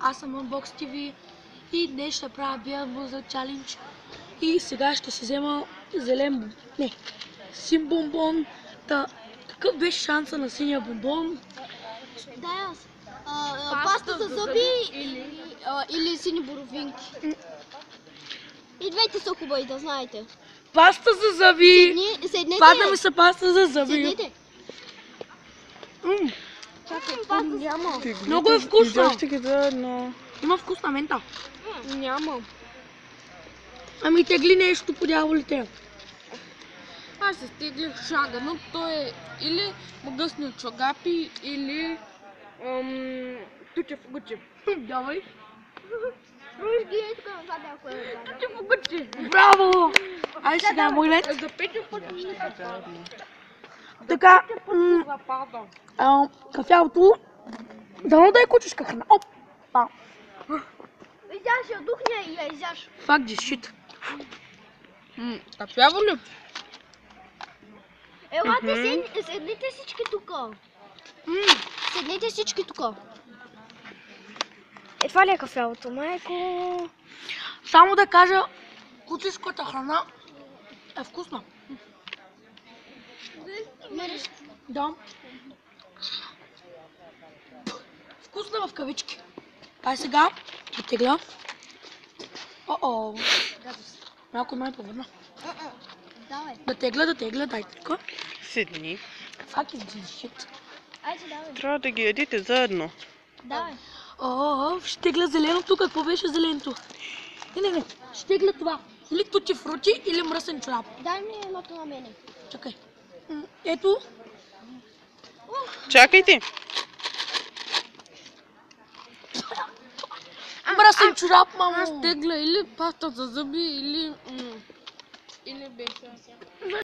аз съм Unbox TV и днес ще правя Beer Burger Challenge. И сега ще си взема зелен, син бомбон. Какъв беше шанса на синия бомбон? Да, паста за зъби или сини боровинки. И двете са хубави, да знаете. Паста за зъби! Седнете! Пада ми се паста за зъби! Седнете! Няма. Много е вкусно! Изяжте ги заедно. Има вкус на мента. Няма. Ами тегли нещо по дяволите. Аз се стеглих шага, но той е или магъсни чогапи, или тучев гучи. Давай. Руш ги е така назад, ако е назад. Тучев гучи. Браво! Ай сега мой лед. За 5 пъти ще се Така, запада. кафявото. Дано да е кучешка храна. Опа! Изяш я духня и я изяш. Fuck this shit. Кафяво ли? Елате, седнете всички тук. Седнете всички тук. Това ли е кафявото, майко? Само да кажа, кучешката храна е вкусна. Мериш. Да. Вкусна в кавички. Ай сега, потегля. О-о. Малко май повърна. Давай. Да тегля, дайте така. Седни. Fuck is this shit. Айде, давай. Трябва да ги ядите заедно. Давай. О, ще тегля зеленото. Какво беше зеленото? Не. Ще тегля това. Или тути фрути, или мръсен чорап. Дай ми едното на мене. Чакай. Ето. Чакайте. Мръсен чорап, мамо. Аз тегля или паста за зъби, или